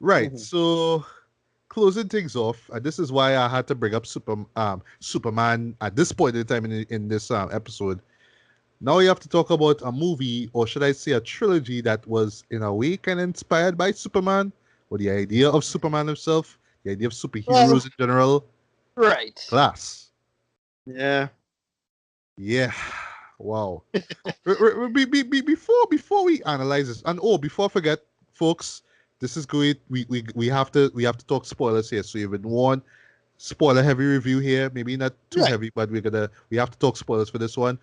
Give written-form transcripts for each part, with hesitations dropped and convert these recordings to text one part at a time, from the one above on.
Right. Mhm. So closing things off, this is why I had to bring up Superman at this point in time in this episode. Now we have to talk about a movie, or should I say a trilogy, that was in a way kind of inspired by Superman, or the idea of Superman himself, the idea of Well, superheroes in general. right. Glass. Yeah. Yeah. Wow. Before we analyze this, and before I forget, folks, this is good. We have to talk spoilers here. So you've been warned. Spoiler heavy review here. Maybe not too Right. heavy, but we have to talk spoilers for this one.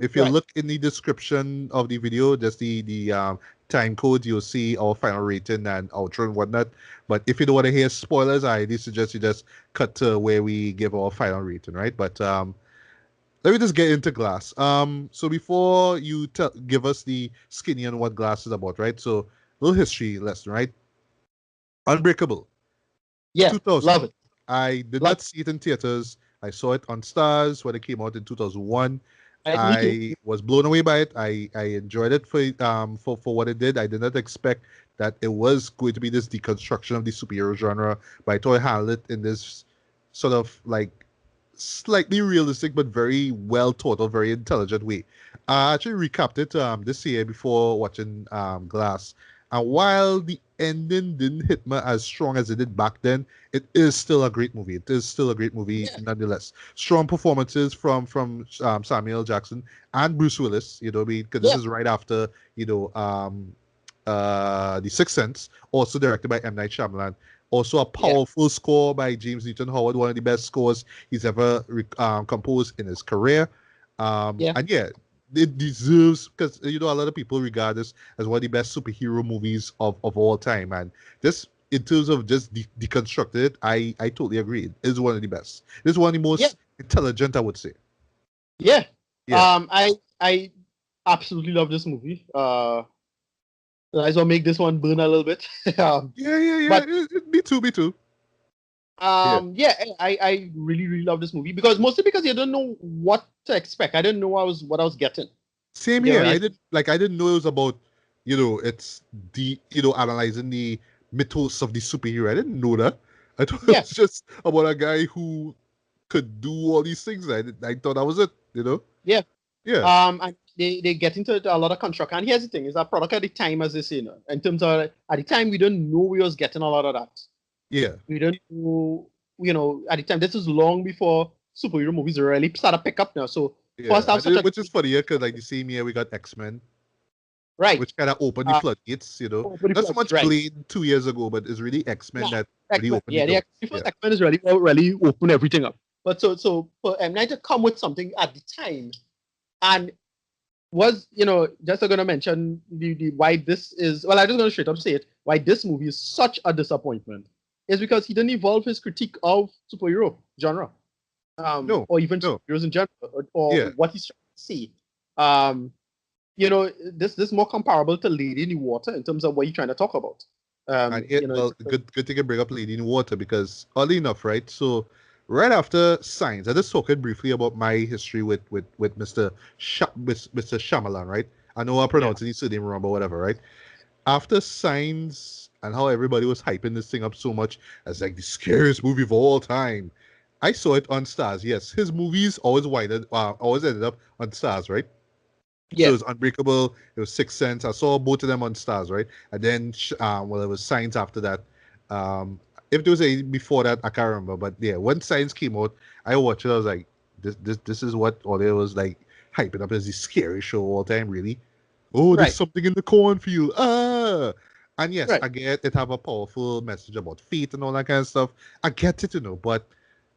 If you Right. look in the description of the video, just the time code, you'll see our final rating and outro and whatnot. But if you don't want to hear spoilers, I do suggest you just cut to where we give our final rating, right? But let me just get into Glass. So before you give us the skinny on what Glass is about, right? So little history lesson, right? Unbreakable, Yeah. 2000. Love it. I did Love not see it in theaters. I saw it on Stars when it came out in 2001. it. Right. Me too. I was blown away by it. I enjoyed it for what it did. I did not expect that it was going to be this deconstruction of the superhero genre, but I thought it handled it in this sort of like slightly realistic but very well thought of, very intelligent way. I actually recapped it this year before watching Glass, and while the ending didn't hit me as strong as it did back then, it is still a great movie. It is still a great movie Yeah. nonetheless. Strong performances from Samuel Jackson and Bruce Willis. You know, because this Yeah. is right after The Sixth Sense, also directed by M Night Shyamalan. Also, a Yeah. powerful score by James Newton Howard, one of the best scores he's ever composed in his career. Yeah. And yeah, it deserves, because a lot of people regard this as one of the best superhero movies of all time. And this, in terms of just deconstructed it, I totally agree. It is one of the best. This is one of the Yeah. most intelligent, I would say. Yeah. Yeah. I absolutely love this movie. I just want to make this one burn a little bit. Yeah, yeah, yeah. But Me too, me too. Yeah. yeah, I really really love this movie because mostly because you don't know what to expect. I didn't know what I was getting. Same You know, here. yes, I didn't know it was about, it's analyzing the mythos of the superhero. I didn't know that. I thought it yeah, was just about a guy who could do all these things. I thought that was it. yeah. Yeah. And they get into a lot of construct. And here's the thing: is that product at the time, as they say, in terms of at the time, we don't know we was getting a lot of that. Yeah. We don't know, at the time. This is long before superhero movies really start to pick up now. So for us Yeah. to have such a Which is funny, because like the same year we got X-Men, right, which kind of opened the floodgates. for the Not so plot, much right. Blade 2 years ago, but it's really X-Men Nah, that really X-Men. opened the Yeah, doors. the Yeah. first X-Men is really open everything up. But so for M Night to come with something at the time, and was just going to mention the why this is, well, I'm just going to straight up say it, why this movie is such a disappointment is because he didn't evolve his critique of superhero genre, No, or even no. superheroes in general, or Yeah. what he's trying to see. Um, this is more comparable to Lady in the Water in terms of what you're trying to talk about. And it, In well, terms of, good thing you bring up Lady in Water, because oddly enough, right? So right after Signs, I just talking briefly about my history with Mr. Shyamalan, right? I know I'm yeah, pronouncing his surname wrong, but whatever, right? After Signs and how everybody was hyping this thing up so much as like the scariest movie of all time, I saw it on Stars. Yes, his movies always ended up on Stars, right? So it yeah, was Unbreakable, it was Sixth Sense. I saw both of them on Stars, right? And then, it was Signs after that. If there was a before that, I can't remember. But yeah, when Signs came out, I watched it. I was like, this is what all it was like hyping up as the scary show all time, really. Oh, there's right, something in the cornfield. Ah. And yes, right. I get it have a powerful message about faith and all that kind of stuff. I get it, but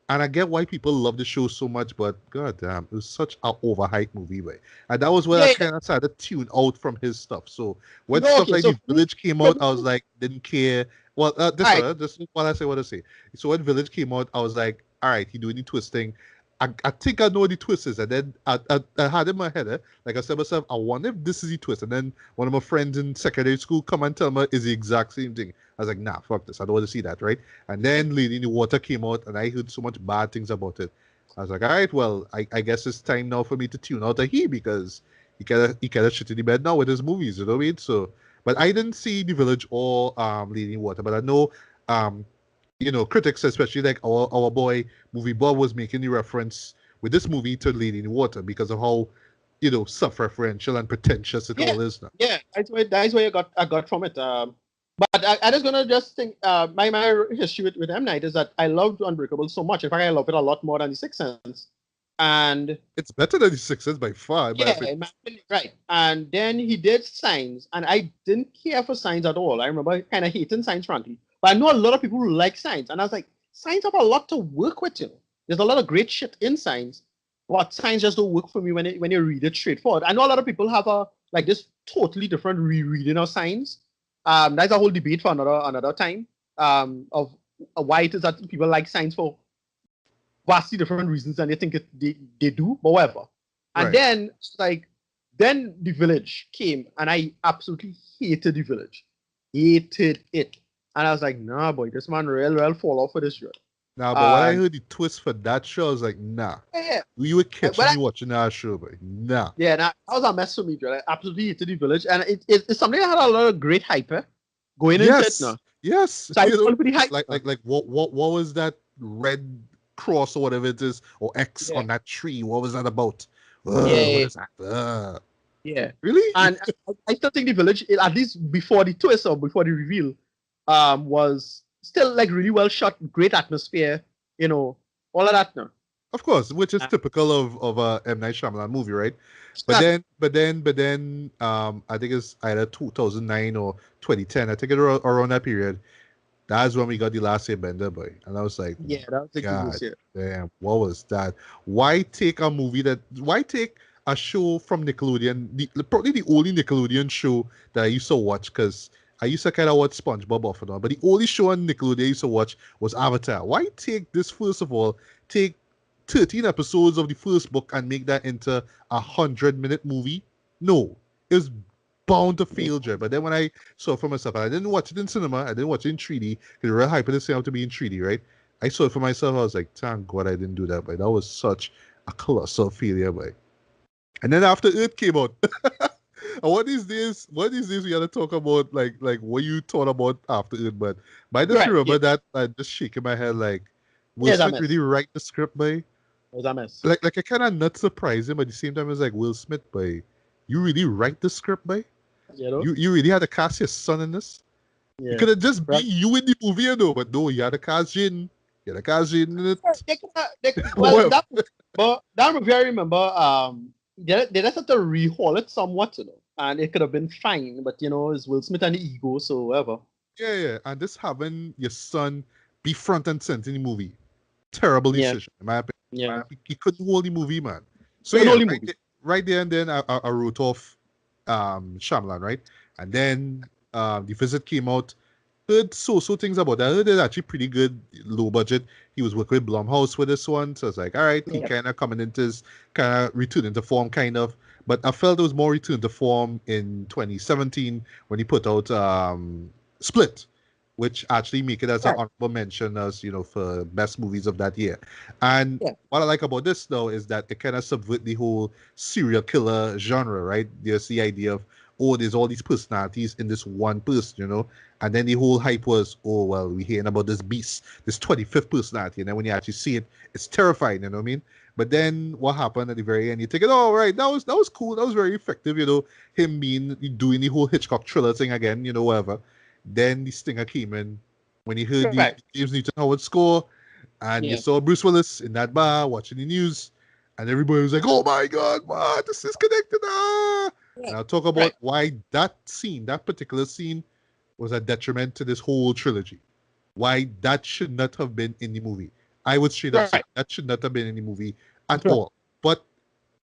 and I get why people love the show so much, but god damn, it was such an overhyped movie, way. And that was where I Yeah, yeah. kind of started to tune out from his stuff. So when No, stuff okay. like So The for me, Village came out, from I was like, didn't care. Well, all right, this is what I say, what I say. So when Village came out, I was like, all right, he doing the twisting. I think I know the twist is, and then I had in my head, like I said to myself, I wonder if this is the twist. And then one of my friends in secondary school come and tell me is the exact same thing. I was like, nah, fuck this. I don't want to see that, right? And then Lady in the Water came out, and I heard so much bad things about it. I was like, all right, well, I guess it's time now for me to tune out of he, because he kind of shit in the bed now with his movies, you know what I mean? So But I didn't see The Village or Leading Water. But I know critics, especially like our boy Movie Bob, was making the reference with this movie to Leading Water because of how self-referential and pretentious it Yeah, all is now. yeah, that's where I got from it. But I just gonna just think my history with M Night is that I loved Unbreakable so much. In fact, I love it a lot more than The Sixth Sense. And It's better than The Sixth Sense by far, in my yeah, opinion. in my opinion, right. And then he did Signs, and I didn't care for Signs at all. I remember kind of hating Signs, frankly. But I know a lot of people who like Signs, and I was like, Signs have a lot to work with, you know. There's a lot of great shit in Signs, but Signs just don't work for me when you read it straightforward. I know a lot of people have this totally different rereading of Signs. That's a whole debate for another time. Of why it is that people like Signs for vastly different reasons than they think they do, but whatever. And Right. then then The Village came, and I absolutely hated The Village, hated it. And I was like, nah, boy, this man real fall off for this shit. Now, but when I And heard the twist for that show, I was like, nah. yeah, You were yeah. catching me watching that show, but nah. Yeah, that was a mess for me, dude. I absolutely hated The Village, and it's something that had a lot of great hype going into it Yes, now. yes. So I was pretty hyped. Like what was that red cross or whatever it is or X Yeah, on that tree? What was that about? yeah, What yeah, is that? yeah. Really? And I still think The Village, at least before the twist or before the reveal, was still like really well shot, great atmosphere, all of that now. Of course, which is Uh, typical of a M Night Shyamalan movie, right? But Exactly. then, I think it's either 2009 or 2010. I think it around that period. That's when we got the last Airbender, boy, and I was like, Yeah, that was the God cutest, yeah. damn, what was that? Why take a movie why take a show from Nickelodeon, probably the only Nickelodeon show that I used to watch, because I used to kind of watch SpongeBob off and on, but the only show on Nickelodeon I used to watch was Avatar. Why take this, first of all, take 13 episodes of the first book and make that into 100-minute movie? No, it was bound to fail, Jer. But then when I saw it for myself, and I didn't watch it in cinema, I didn't watch it in 3D, because the real hype of this thing have to be in 3D, right? I saw it for myself. I was like, thank God I didn't do that, but that was such a colossal failure, boy. And then after Earth came out, and what is this we had to talk about, like what you thought about after Earth, but I just Right, yeah. remember that I just shaking my head like, Will Yeah, it's a Smith really mess. write the script, boy? It was a mess. Like I kind of not surprised him, but at the same time, it's like, Will Smith, boy, you really write the script, boy? You know? You really had to cast your son in this? It Yeah. could have just be Right. you in the movie, but no, you had to cast Jin. You had to cast Jin in it. Well, Well, that movie I remember, they just had to rehaul it somewhat, and it could have been fine, but it's Will Smith and the ego, so whatever. yeah. And this having your son be front and center in the movie, terrible Yeah, decision, in my opinion. yeah. He couldn't hold the movie, man. So It's an yeah, only movie. right there and then I wrote off Shyamalan, right? And then the visit came out. Heard so things about that. I heard it's actually pretty good, low budget. He was working with Blumhouse with this one, so it's like, all right, he Yeah. kind of coming into his kind of returning to form, kind of. But I felt it was more return to form in 2017 when he put out Split, which actually make it as an Right. honorable mention as for best movies of that year. And Yeah. what I like about this though is that it kind of subvert the whole serial killer genre, right? There's the idea of, oh, there's all these personalities in this one person, and then the whole hype was, oh, well, we're hearing about this beast, this 25th personality. And then when you actually see it, it's terrifying, you know what I mean? But then what happened at the very end, you think, oh, right, that was cool. That was very effective, him doing the whole Hitchcock thriller thing again, whatever. Then the stinger came in when he heard the Right. James Newton Howard score, and you Yeah. saw Bruce Willis in that bar watching the news, and everybody was like, oh my God, what? This is connected. Ah! Yeah. And I'll talk about Right. why that particular scene, was a detriment to this whole trilogy. Why that should not have been in the movie. I would straight up say Right. that should not have been in the movie at Right. all. But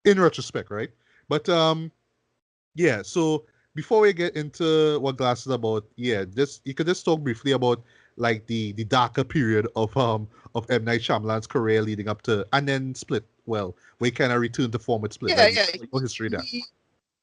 in retrospect, right? But yeah, so before we get into what Glass is about, yeah, just you could just talk briefly about like the darker period of M. Night Shyamalan's career leading up to, and then Split. Well, we kind of returned to form with Split. Yeah, Like yeah. no history there.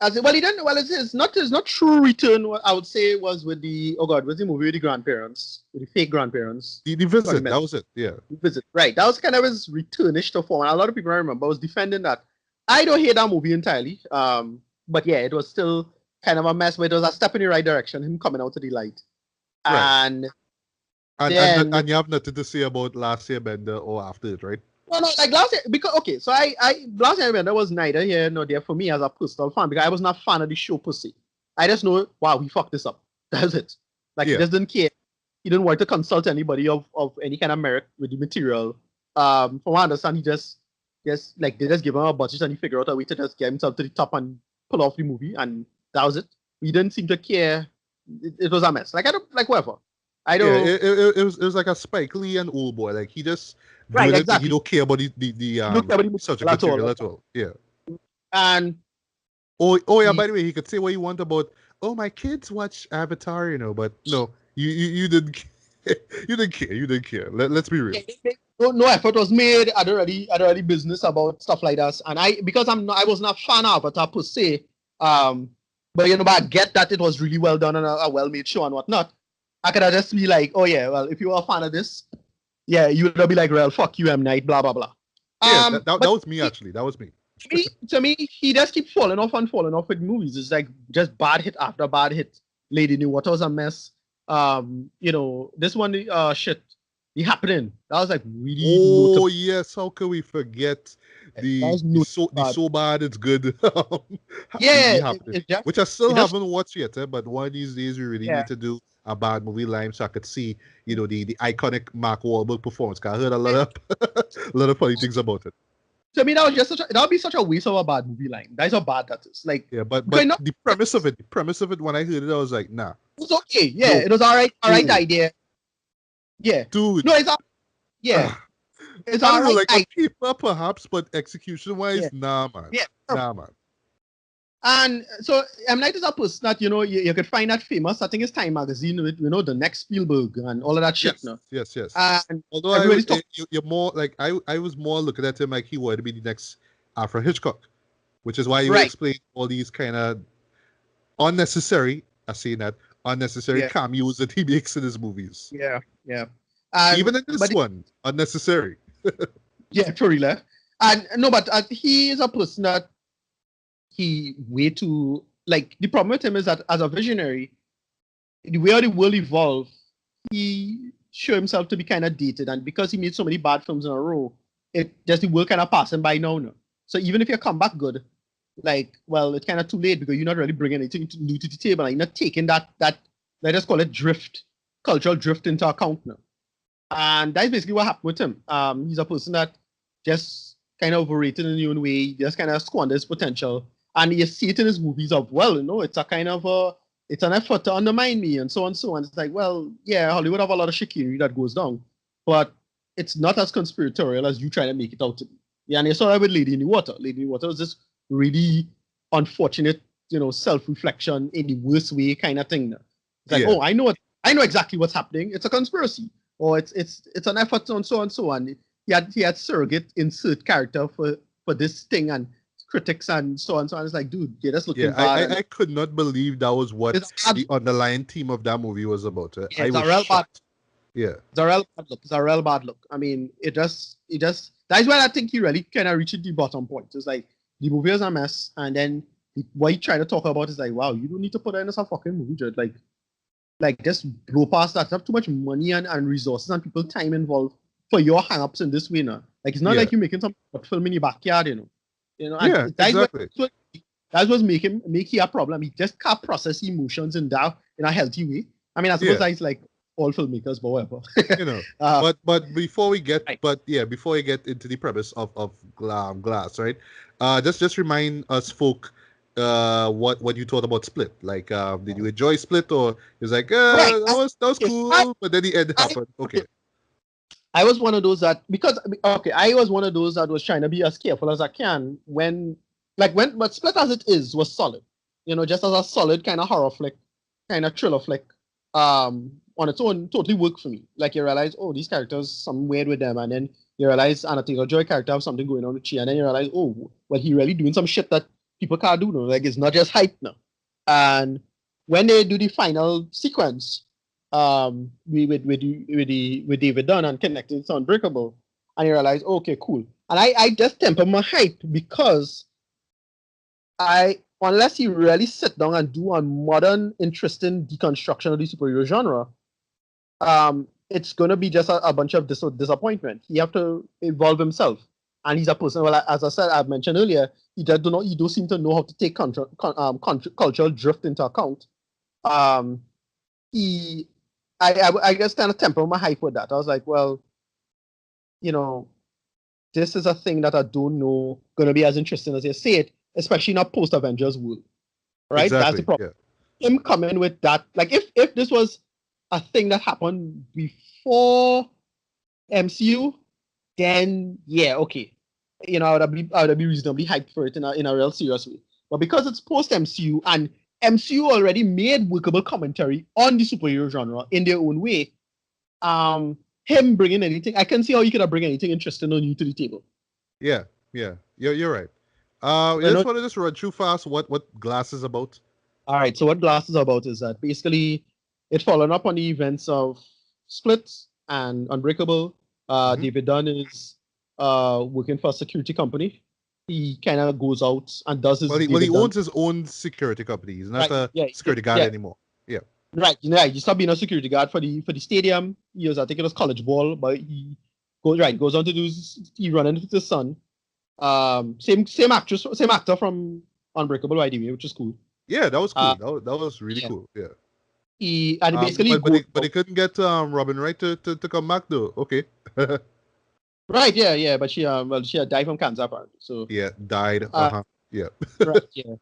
Well, he didn't. Well, it's not true return. What I would say was with the, oh God, was the movie with the grandparents, with the fake grandparents. The visit, that was it. Yeah. Visit. Right. That was kind of his returnish to form. And a lot of people I remember was defending that. I don't hate that movie entirely. But yeah, it was still kind of a mess, but it was a step in the right direction, him coming out to the light. Right. And And then you have nothing to say about last year Bender or after it, right? no, like last year, because okay, so I last year that was neither here nor there for me as a personal fan because I was not a fan of the show per se. I just know, wow, we fucked this up. That's it. Like he Yeah. just didn't care. He didn't want to consult anybody of any kind of merit with the material. From what I understand, he just like they just give him a budget and he figured out a way to just get himself to the top and pull off the movie, and that was it. He didn't seem to care. It was a mess. Like I don't like whatever. I Yeah, don't. it was like a Spike Lee and Old Boy. Like he just Right, doing it, but he exactly. don't care about the He don't care about the subject material material at at all. Yeah. all. And Oh yeah. he By the way, he could say what you want about. Oh, my kids watch Avatar, but no, you didn't. You didn't care. You didn't care. Let's be real. no effort was made. I'd already business about stuff like that, and because I was not a fan of Avatar per se, but but I get that it was really well done and a well made show and whatnot. I could have just be like, oh yeah, well if you were a fan of this, yeah, you would be like, well, fuck you, M Night, blah blah blah. Yeah, that But was me actually. That was me. to me, he just keeps falling off and falling off with movies. It's like just bad hit after bad hit. Lady New Water was a mess. This one, shit, The Happening. That was like really Oh notable. yes, how can we forget That the was the so bad it's good yeah, the happening, it just, which I still it just, haven't watched yet, but one of these days we really yeah. need to do a bad movie line so I could see the iconic Mark Wahlberg performance. 'Cause I heard a lot of a lot of funny things about it. To me, that was just that would be such a waste of a bad movie line. That's how bad that is. Like, Yeah, but not, the premise of it when I heard it, I was like, nah, it was okay. Yeah, no, it was all right no, idea. Yeah, dude. no, yeah, it's I all don't know, right. like on paper perhaps, but execution wise, Yeah, nah, man, yeah. nah, man. And so M. Night is a person that you could find that famous. I think it's Time magazine with the next Spielberg and all of that shit. Yes, No, yes. and Although everybody's talking. you're more like I was more looking at him like he wanted to be the next Alfred Hitchcock, which is why you Right. explain all these kind of unnecessary. I say that unnecessary Yeah. cameos that he makes in his movies. Yeah, Even in this but one, unnecessary. yeah, truly left. And no, but he is a person that he way too like. The problem with him is that as a visionary, the way the world evolved, he showed himself to be kind of dated, and because he made so many bad films in a row, it just the world kind of passing by now. No, so even if you come back good, like, well, it's kind of too late because you're not really bringing anything new to the table, and you're not taking that let us call it cultural drift into account now. And that's basically what happened with him. He's a person that just kind of overrated in his own way, just kind of squandered his potential. And you see it in his movies of, well, it's a kind of it's an effort to undermine me and so on and so on. It's like, well, yeah, Hollywood have a lot of chicanery that goes down, but it's not as conspiratorial as you try to make it out to be. Yeah, and you saw that with Lady in the Water. Lady in the Water was this really unfortunate, self-reflection in the worst way kind of thing. It's like, oh, I know exactly what's happening. It's a conspiracy, or it's an effort and so on and so on. He had surrogate insert character for this thing and critics and so on and so on. It's like, dude, you're just looking bad. I could not believe that was what the underlying theme of that movie was about. Yeah, it's a real shocked. bad. Yeah, it's a real bad look. It's a real bad look. I mean, it just that's why I think he really kind of reached the bottom point. It's like the movie is a mess, and then what he tried to talk about is like, wow, you don't need to put that in as a fucking movie, dude. Like just blow past that. Have too much money and resources and people time involved for your hang-ups in this way now. Like it's not like you're making some film in your backyard, Yeah, exactly. That's what make he a problem. He just can't process emotions in a healthy way. I mean, I suppose that's like all filmmakers, but whatever. But before we get before we get into the premise of Glass, right? Just remind us folk what you thought about Split. Like, did you enjoy Split, or it's like that was cool, but then the end happened. Okay. I was one of those that I was one of those that was trying to be as careful as I can but Split as it is was solid. Just as a solid kind of horror flick, kind of thriller flick, on its own, totally worked for me. Like you realize, oh, these characters, something weird with them, and then you realize Anna Taylor-Joy character have something going on with she, and then you realize, oh, well, he really doing some shit that people can't do now. Like it's not just hype now. And when they do the final sequence, with David Dunn and connecting to Unbreakable, and you realize, okay, cool. And I just temper my hype because unless he really sit down and do a modern, interesting deconstruction of the superhero genre, it's gonna be just a bunch of disappointment. He have to evolve himself, and he's a person. Well, as I said, I mentioned earlier, he don't seem to know how to take cultural drift into account. Um, he, I guess, kind of temper my hype with that. I was like, well, you know, this is a thing that I don't know gonna be as interesting as they say it, especially in a post Avengers world, right? That's the Exactly. problem. Yeah. Him coming with that, like if this was a thing that happened before MCU, then yeah, okay. I would be reasonably hyped for it in a real serious way. But because it's post MCU and MCU already made workable commentary on the superhero genre in their own way, him bringing anything, I can see how you could have bring anything interesting or new to the table. Yeah. Yeah. You're right. But I just no, want to just run too fast what Glass is about. all right. So what Glass is about is that basically it following up on the events of Split and Unbreakable. Mhm. David Dunn is working for a security company. He kind of goes out and does his He David Dunn. owns his own security company. He's not Right. a Yeah. security guard Yeah. anymore. Yeah. Right. Yeah. He stopped being a security guard for the stadium. I think it was college ball, but he goes on to do he run into his son. Same actress, same actor from Unbreakable, by the way, which is cool. Yeah, that was Uh, cool. That was really yeah. cool. Yeah. He and he basically But goes they couldn't get Robin Wright to come back though. Okay. right, yeah, but she had died from cancer apparently. So Yeah, died. uh Uh-huh. Yeah. right, yeah.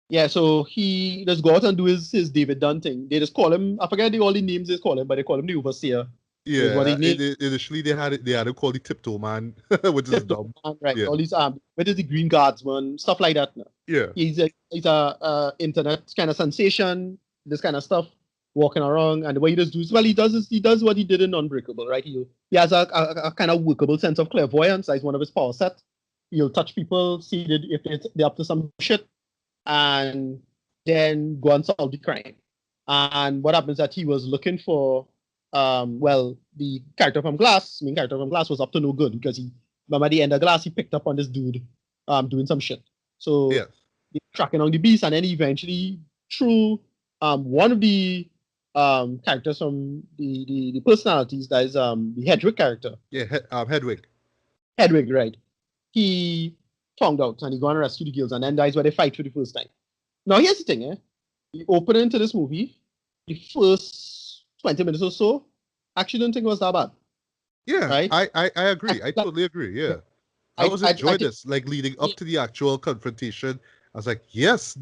Yeah, so he just go out and do his David Dunn thing. They just call him, I forget all the names they call him, but they call him the overseer. Is what Yeah. he named. Initially they had him called the Tiptoe Man, which is dumb. Right. Yeah. All these what is the Green Guardsman, stuff like that. Yeah. He's a internet kind of sensation, this kind of stuff, walking around, and the way he just does he does what he did in Unbreakable, right? He has a kind of workable sense of clairvoyance. That's one of his power sets. He'll touch people, see if they're up to some shit, and then go and solve the crime. And what happens that he was looking for, the character from Glass, main character from Glass, was up to no good because he, remember at the end of Glass, he picked up on this dude, doing some shit. So Yeah. he's tracking on the beast, and then eventually, through one of the characters from the personalities, that is the Hedwig character, Yeah. Hedwig. Hedwig, right? He found out and he go and rescue the girls, and then that's where they fight for the first time. Now here's the thing, the opening to this movie, the first 20 minutes or so, I actually don't think it was that bad. Yeah, Right? I agree. I totally agree. Yeah. I was I enjoying think, this. Like leading yeah, up to the actual confrontation. I was like, yes,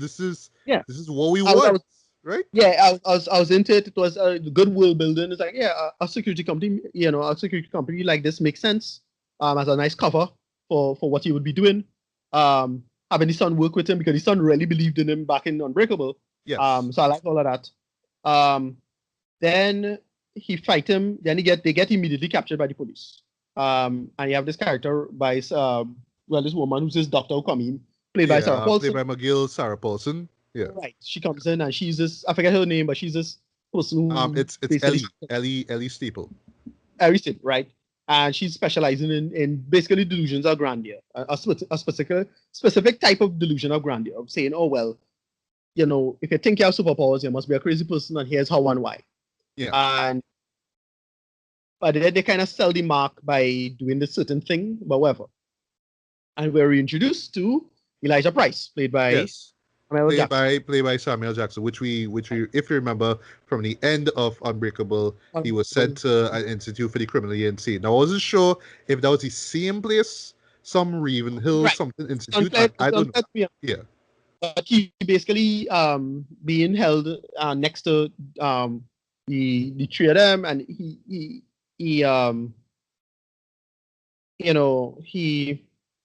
yeah. this is what we I want. was, Right? yeah, I was into it. It was a good world building. It's like, yeah, a security company, a security company like this makes sense. As a nice cover for what he would be doing. Having his son work with him because his son really believed in him back in Unbreakable. Yes. So I like all of that. Then he fight him. Then they get immediately captured by the police. And you have this character by this woman who's this Doctor Coming, played by Sarah Yeah, played Paulson. by McGill, Sarah Paulson. Yeah. Right. She comes in and she's this, I forget her name, but she's this person who It's basically Ellie Steeple. everything, right? And she's specializing in basically delusions of grandeur, a specific type of delusion of grandeur, of saying, oh, well, if you think you have superpowers, you must be a crazy person, and here's how and why. Yeah. And but they kind of sell the mark by doing this certain thing, but whatever. And we're introduced to Elijah Price, played by Yes. Samuel Jackson. Played by Samuel Jackson, which we if you remember from the end of Unbreakable, he was sent to an institute for the criminally insane. Now I wasn't sure if that was the same place, some Raven Hill, Right. something institute. Unclear, I don't know. Yeah. But he basically being held next to the three of them, and he he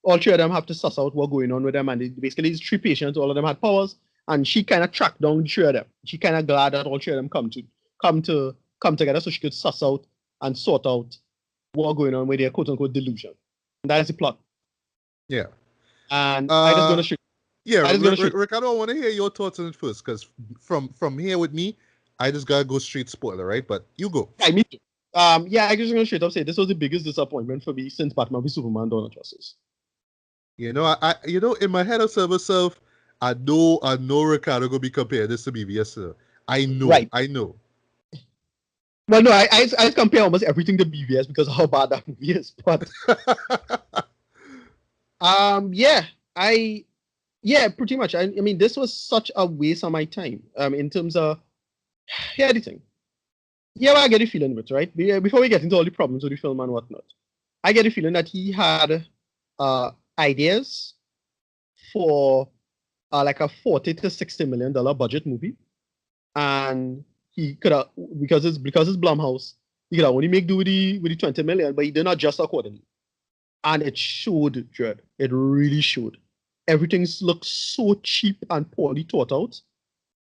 all three of them have to suss out what's going on with them, and basically these three patients, all of them had powers, and she kind of tracked down the three of them. She kind of glad that all three of them come together so she could suss out and sort out what's going on with their quote unquote delusion. And that is the plot. Yeah. And I just gonna shoot. Yeah, Ricardo, I want to hear your thoughts on it first, because from here with me, I just gotta go straight spoiler, right? But you go. Yeah, me too. Yeah, I just gonna straight up say this was the biggest disappointment for me since Batman v Superman: Dawn of Justice. I in my head of server self, I know Ricardo gonna be comparing this to BVS. Sir. I know, Right. I know. Well, no, I compare almost everything to BVS because of how bad that movie is. But yeah, pretty much. I mean, this was such a waste of my time. In terms of editing. Yeah, well, I get a feeling with right before we get into all the problems with the film and whatnot. I get a feeling that he had ideas for like a $40 to $60 million budget movie, and he could have because it's Blumhouse, he could have only make do with the 20 million, but he did not adjust accordingly, and it showed, Dread. It really showed. Everything looks so cheap and poorly thought out,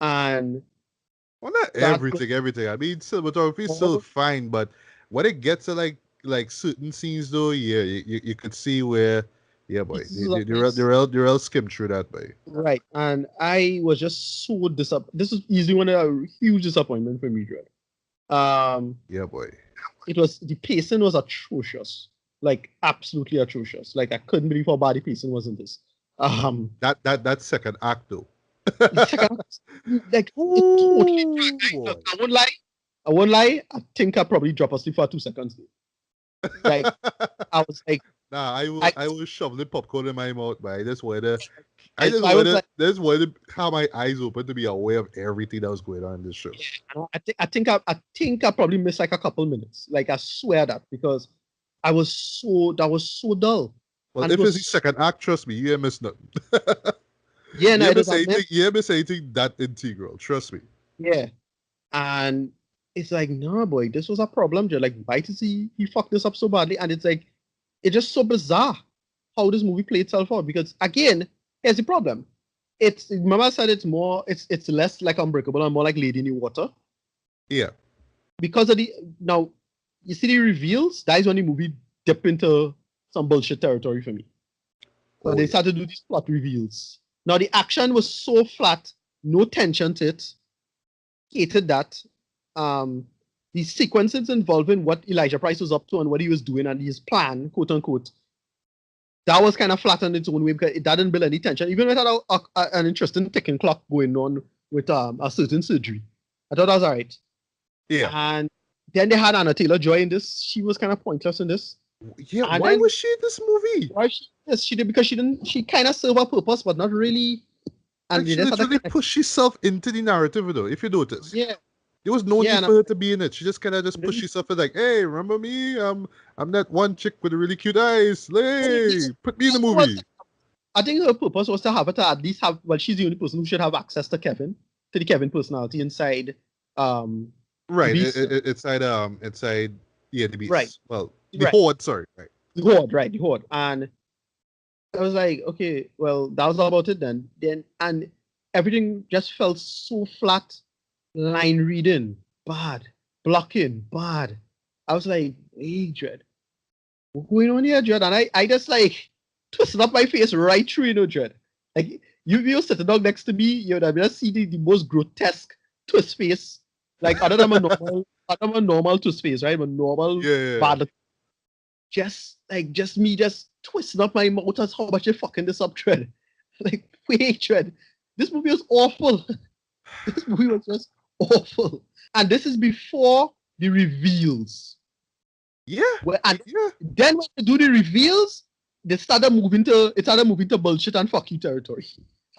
and Well, not that everything. I mean, cinematography is still fine, but when it gets to like certain scenes, though, yeah, you could see where, yeah, boy, pieces of this. they're all skim through that, boy. Right, and I was just so disappointed. This was easily one of a huge disappointment for me, Dread. Yeah, boy. It was the pacing was atrocious, like absolutely atrocious. Like I couldn't believe how bad the pacing was in this. That second act, though. The second, like it totally dragged. Boy. I won't lie. I won't lie. I think I probably dropped asleep for 2 seconds. Like I was like, Nah, I was shoveling popcorn in my mouth, but I was like, I just wanted to have my eyes open to be aware of everything that was going on in this show. I think I probably missed like a couple minutes. Like I swear that because that was so dull. Well, And if it it's the was second act, trust me, you ain't miss nothing. yeah, no, you ain't it was miss anything. You ain't miss anything that integral. Trust me. yeah. And it's like, no, boy, this was a problem, Joe. Like, why does he fucked this up so badly? And it's like, it's just so bizarre how this movie played itself out. Because again, here's the problem. It's remember I said it's less like Unbreakable and more like Lady in the Water. Yeah. Because of the now, you see the reveals, that is when the movie dip into some bullshit territory for me. So they started to do these plot reveals. Now the action was so flat, no tension to it. Hated that. The sequences involving what Elijah Price was up to and what he was doing and his plan, quote unquote, that was kind of flat on its own way because it didn't build any tension. Even with an interesting ticking clock going on with a certain surgery, I thought that was alright. Yeah. And then they had Anna Taylor-Joy in this. She was kind of pointless in this. Yeah. And Why then, was she in this movie? why she? Yes, she did because she didn't. She kind of served her purpose, but not really. And Like she literally pushed herself into the narrative, though. If you notice, yeah, there was no need and for her to be in it. She just kind of just pushed herself in, like, "Hey, remember me? I'm that one chick with the really cute eyes. Hey, put me in the movie." I think her purpose was to have her to at least have. Well, she's the only person who should have access to the Kevin personality inside. Right, Beast. inside, yeah, the beast. Right. Well, the horde. Sorry, right. The horde, right? The horde, and I was like, okay, well, that was all about it then. And everything just felt so flat. Line reading, bad. Blocking, bad. I was like, hey, Dread, what's going on here, Dread? And I just like twisted up my face right through, Dread. Like you were sitting down next to me, you would have just see the most grotesque twist face. Like other than a normal twist face, right? A normal bad. Just me just twisting up my mouth as how much you're fucking this up, Dread. Like, wait, Dread. This movie was awful. This movie was just awful. And this is before the reveals. Yeah. Then when they do the reveals, it started moving to bullshit and fucking territory.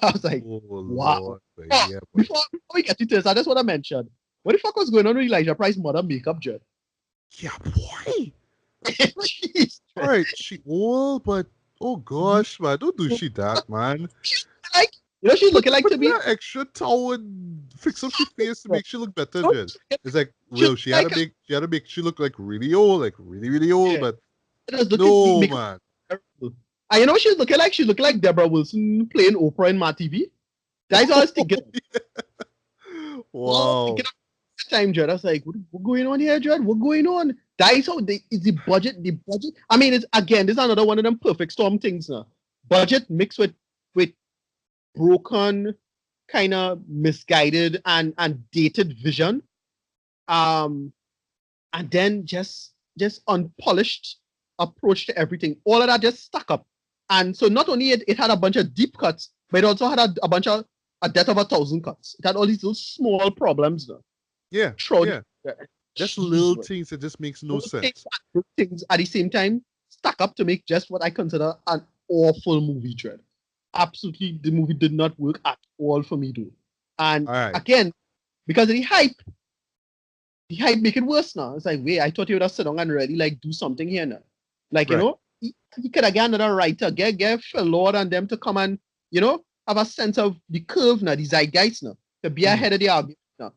I was like, wow. Yeah, before we get into this, I just want to mention, what the fuck was going on with Elijah Price's mother makeup, Dread? Yeah, boy. Jeez, all right, she old, but oh gosh, man, don't do she that, man. Like, she's looking like to be that extra towel and fix up her face to make she look better. Then it's like, well, she had to make she look like really old, like really old, but no, man. And you know what she's looking like? She's looking like Deborah Wilson playing Oprah in my TV. That's all I was thinking. Wow. Time, Judd. I was like, what going on here, Judd? What going on? That is how is the budget. I mean, it's again, this is another one of them perfect storm things now. Budget mixed with broken, kind of misguided and dated vision. And then just unpolished approach to everything. All of that just stuck up. And so not only it had a bunch of deep cuts, but it also had a bunch of a death of 1,000 cuts. It had all these little small problems though. Yeah, Throughout yeah. Just Jeez, little bro. things that just makes no Those sense. things at the same time stack up to make just what I consider an awful movie, Dread. Absolutely, the movie did not work at all for me, dude. And All right. again, because of the hype make it worse now. It's like, wait, I thought you would have sit down and really like do something here now. Like, Right. he could have got another writer, get Phil Lord and them to come and, have a sense of the curve now, the zeitgeist now, to be ahead of the argument now.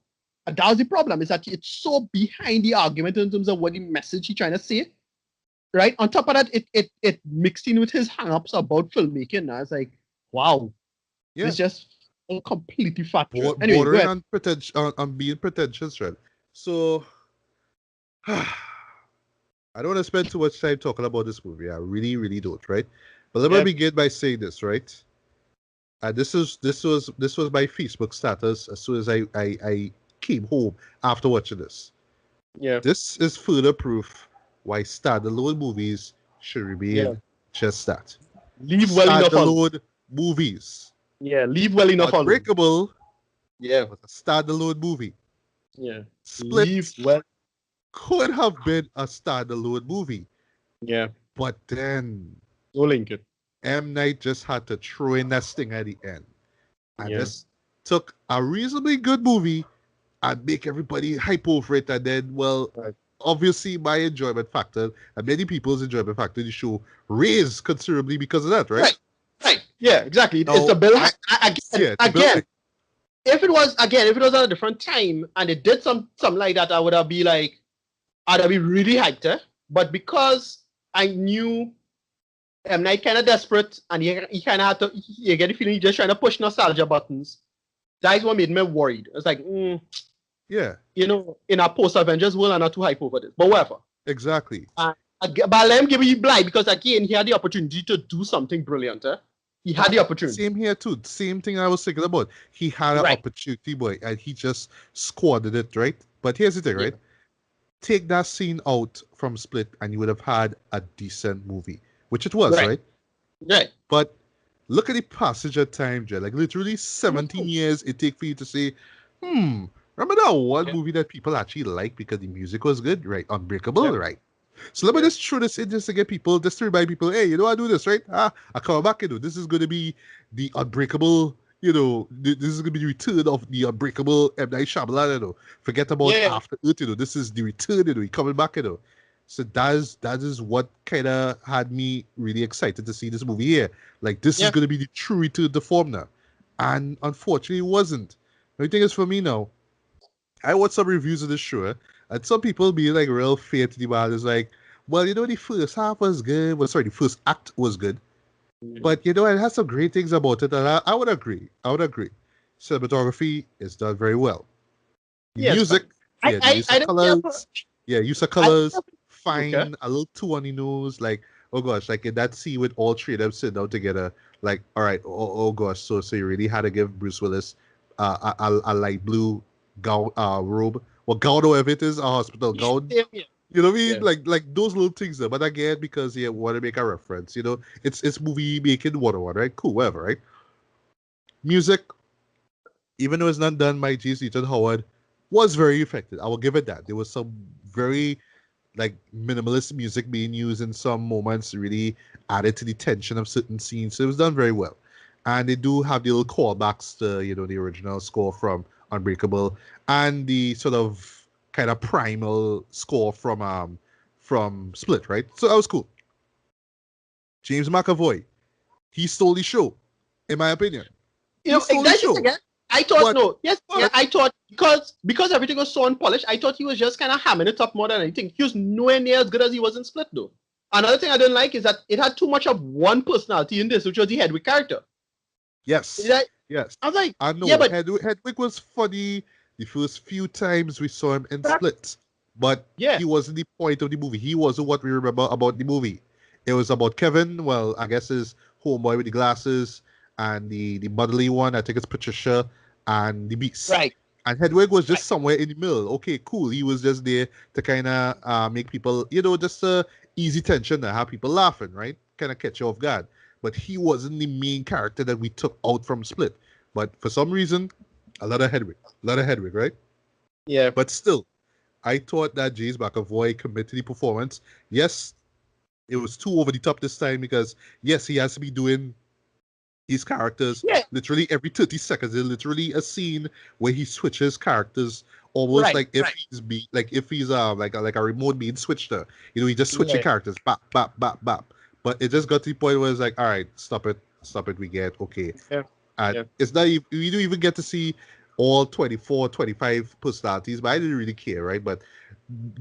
And that was the problem, is that it's so behind the argument in terms of what the message he's trying to say. Right? On top of that, it mixed in with his hang-ups about filmmaking. Now it's like, wow, Yeah. it's just completely fat. Anyway, go Bordering ahead. on being pretentious, right? So I don't want to spend too much time talking about this movie. I really, really don't, right? But let me begin by saying this, right? This was my Facebook status as soon as I came home after watching this. Yeah. This is further proof why standalone movies should remain just that. Leave well enough on. Standalone movies. Yeah, leave well enough on. Unbreakable. Yeah. Was a standalone movie. Yeah. Split Leave well. could have been a standalone movie. Yeah. But then No link it. M. Night just had to throw in that sting at the end. And just took a reasonably good movie and make everybody hype over it. And then, obviously my enjoyment factor and many people's enjoyment factor in the show raised considerably because of that, right? Right. Yeah, exactly. Now, it's the bill. Again, if it was at a different time and it did something like that, I'd have be really hyped, eh? But because I knew M. Night kind of desperate and he kind of had to, you get the feeling he's just trying to push nostalgia buttons. That is what made me worried. It's like, yeah, in our post-Avengers world, I'm not too hype over this, but whatever. Exactly. But let him give you blind because again, he had the opportunity to do something brilliant. Eh? He had the opportunity. Same here too. Same thing I was thinking about. He had an opportunity, boy, and he just squandered it, right? But here's the thing, right? Take that scene out from Split, and you would have had a decent movie, which it was, right? Right. But look at the passage of time, Jay. Like literally 17 years it take for you to say, remember that one movie that people actually like because the music was good, right? Unbreakable, right? So let me just throw this in just to get people, just to remind people, hey, I do this, right? I come back, this is going to be the Unbreakable, this is going to be the return of the Unbreakable M. Night Shyamalan, Forget about After Earth, this is the return, he coming back, So that is what kind of had me really excited to see this movie here. Like, this is going to be the true return to form now. And unfortunately, it wasn't. The thing is, for me now, I watched some reviews of this show, and some people being like real fair to the man is like, well, the first half was good. Well, sorry, the first act was good. But, it has some great things about it, and I would agree. Cinematography is done very well. The music, the use of colors, use of colors, fine, a little too on the nose, like, oh gosh, like in that scene with all three of them sitting down together, like, all right, oh gosh, so you really had to give Bruce Willis a light blue gown, robe, well, gown or whatever it is, a hospital gown. You know what I mean? Yeah. Like those little things there. But again, because want to make a reference, it's movie making 101, right? Cool, whatever, right? Music, even though it's not done by G. Newton Howard, was very effective. I will give it that. There was some very minimalist music being used in some moments, really added to the tension of certain scenes. So it was done very well. And they do have the little callbacks to, the original score from Unbreakable and the sort of kind of primal score from Split, right? So that was cool. James McAvoy, he stole the show, in my opinion. He stole the show. I thought I thought because everything was so unpolished, I thought he was just kind of hamming it up more than anything. He was nowhere near as good as he was in Split, though. Another thing I didn't like is that it had too much of one personality in this, which was the Hedwig character. Yes. Yes. I was like, I know. But Hedwig was funny the first few times we saw him in Split, but he wasn't the point of the movie. He wasn't what we remember about the movie. It was about Kevin. Well, I guess his homeboy with the glasses and the motherly one. I think it's Patricia and the Beast. Right. And Hedwig was just somewhere in the middle. Okay, cool. He was just there to kind of make people, just easy tension to have people laughing, right? Kind of catch you off guard. but he wasn't the main character that we took out from Split. But for some reason, a lot of Hedwig, right? Yeah. But still, I thought that James McAvoy committed to the performance. Yes, it was too over the top this time because yes, he has to be doing his characters Yeah. literally every 30 seconds. There's literally a scene where he switches characters almost Right. like if Right. he's like a remote being switcher. He just switching Yeah. characters, bap bap bap bap. But it just got to the point where it's like, all right, stop it, we get okay. Yeah. And Yeah. it's not even, we don't even get to see all 24, 25 personalities, but I didn't really care, right? But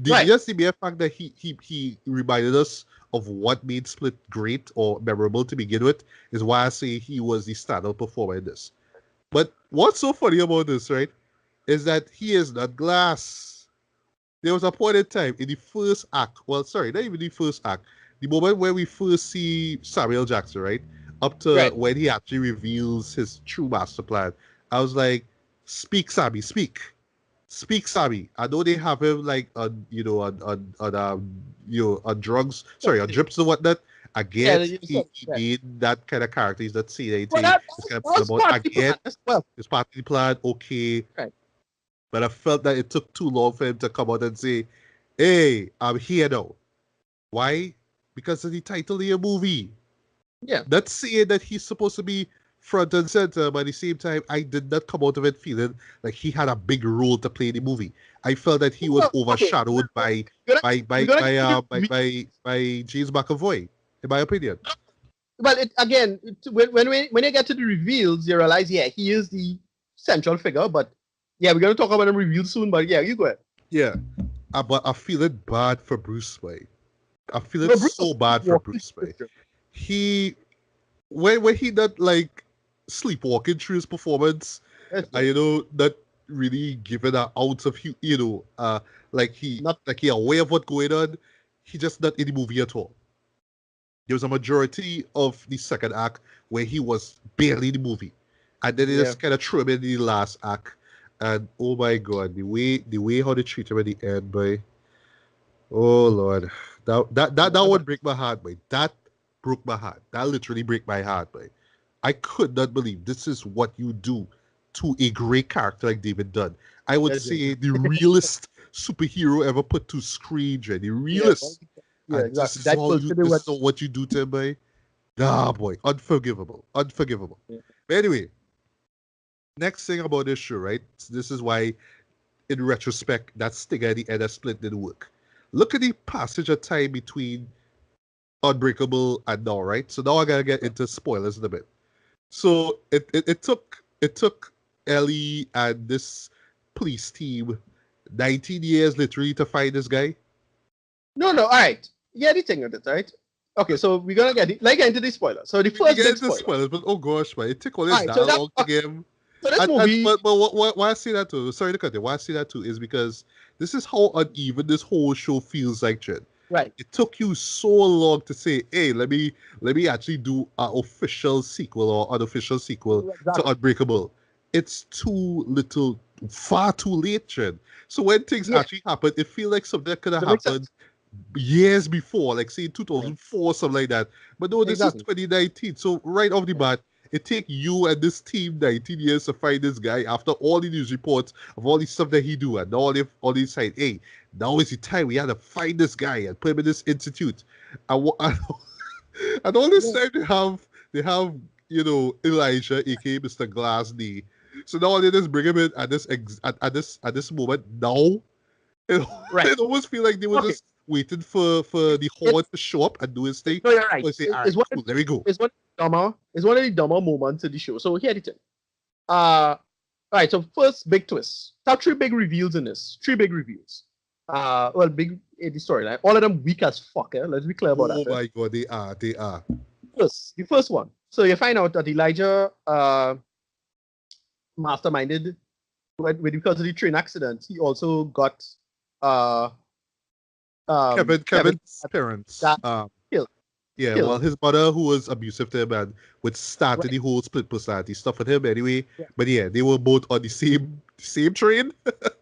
Right. just the mere fact that he reminded us of what made Split great or memorable to begin with is why I say he was the standout performer in this. But what's so funny about this, right, is that he is not Glass. There was a point in time in the first act, well, sorry, not even the first act, the moment where we first see Samuel Jackson, right, up to Right. when he actually reveals his true master plan. I was like, speak, Sammy, speak. Speak, Sammy. I know they have him like on on drugs, sorry, on drips and whatnot. I Yeah. get he Right. made that kind of character. He's not saying Well, anything. It's kind of that put was about. part I of the get plan as well. it's part of the plan. Okay, Right. but I felt that it took too long for him to come out and say, "Hey, I'm here now." Why? Because of the title of your movie. Yeah. Not saying that he's supposed to be front and center, but at the same time, I did not come out of it feeling like he had a big role to play in the movie. I felt that he was Well, okay. overshadowed We're gonna get to the by James McAvoy, in my opinion. well, it again when you get to the reveals, you realize, yeah, he is the central figure. But yeah, we're gonna talk about him revealed soon. But yeah, you go ahead. Yeah, but I feel it bad for Bruce Wayne. I feel it No, Bruce so bad for walking Bruce Wayne. He when he not like sleepwalking through his performance, not really giving an ounce of like not he aware of what's going on. He just not in the movie at all. There was a majority of the second act where he was barely in the movie, and then they yeah. just kind of threw him in the last act. And oh my god, the way how they treat him at the end, boy. Oh Lord, that would break my heart, boy. That broke my heart. That literally break my heart, boy. I could not believe this is what you do to a great character like David Dunn. I would Yes, say the realest superhero ever put to screen, Jay. The yeah, realest. yeah, And exactly. That bullshit this what is not what you do to him, boy. Ah boy, unforgivable. Unforgivable. But anyway, next thing about this show, right? This is why, in retrospect, that stinger at the end of Split didn't work. Look at the passage of time between Unbreakable and now, right? So now I gotta get into spoilers in a bit. So it took Ellie and this police team 19 years literally to find this guy. No. All right. Yeah, the thing with it, right? Okay, so we're gonna get into the spoiler. So the We first get big into spoiler. spoilers, but oh gosh, man, it took all All this right. So that dialogue to get him. so this And movie. but why I say that too? Sorry to cut you. Why I say that too is because this is how uneven this whole show feels like, Jen. Right. It took you so long to say, "Hey, let me actually do an official sequel or unofficial sequel to Exactly. Unbreakable." It's too little, far too late, Jen. So when things Yeah. actually happen, it feels like something that could have That makes happened sense. years before, like say Yeah. 2004, something like that. But no, this is Exactly. 2019. So right off the Yeah. bat, it take you and this team 19 years to find this guy after all the news reports of all the stuff that he do and all these side. Hey, now is the time we had to find this guy and put him in this institute. And, and all this Yeah. time they have Elijah, aka Mr. Glassney. So now they just bring him in at at this moment now. It, Right. it almost feel like they were Okay. just waiting for the It's Howard to show up and do his thing. no, you're right. So say, all right, cool, there we go. It's one of the dumber moments of the show. So here it is. All right. So first big twist. Top three big reveals in this. Three big reveals. Well, big in the storyline. All of them weak as fuck. Eh? Let's be clear about Oh that. my god, they are. First, the first one. So you find out that Elijah masterminded because of the train accident. He also got uh Kevin Kevin's parents. that killed. Yeah, Killed. well, his mother, who was abusive to him and would start Right. the whole split personality stuff with him anyway. Yeah. But yeah, they were both on the same train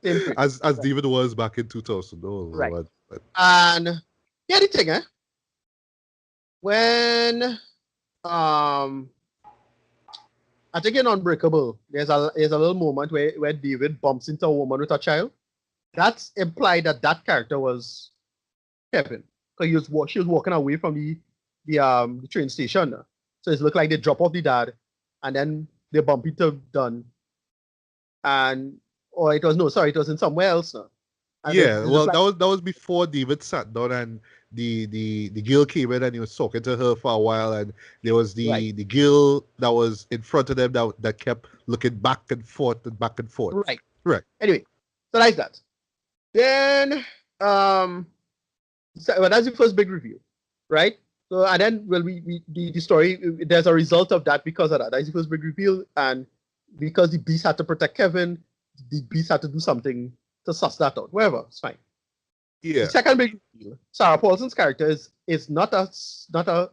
Same train. as Right. David was back in 2000. Oh Right. Lord. But And yeah, the thing, when um, I think in Unbreakable, there's a little moment where David bumps into a woman with a child. That's implied that that character was Kevin, because she was walking away from the train station. So it looked like they drop off the dad, and then they bump into Dunn, and or it was no, sorry, it was in somewhere else. And Yeah, it looked well, like that was before David sat down and the girl came in and he was talking to her for a while, and there was right, the girl that was in front of them that kept looking back and forth and back and forth. right. Right. Anyway, so like that. Then well, that's the first big review, right? So and then well, the story there's a result of that because of that. That's the first big reveal, and because the beast had to protect Kevin, the beast had to do something to suss that out. Whatever, it's fine. The Yeah. second big reveal, Sarah Paulson's character is not a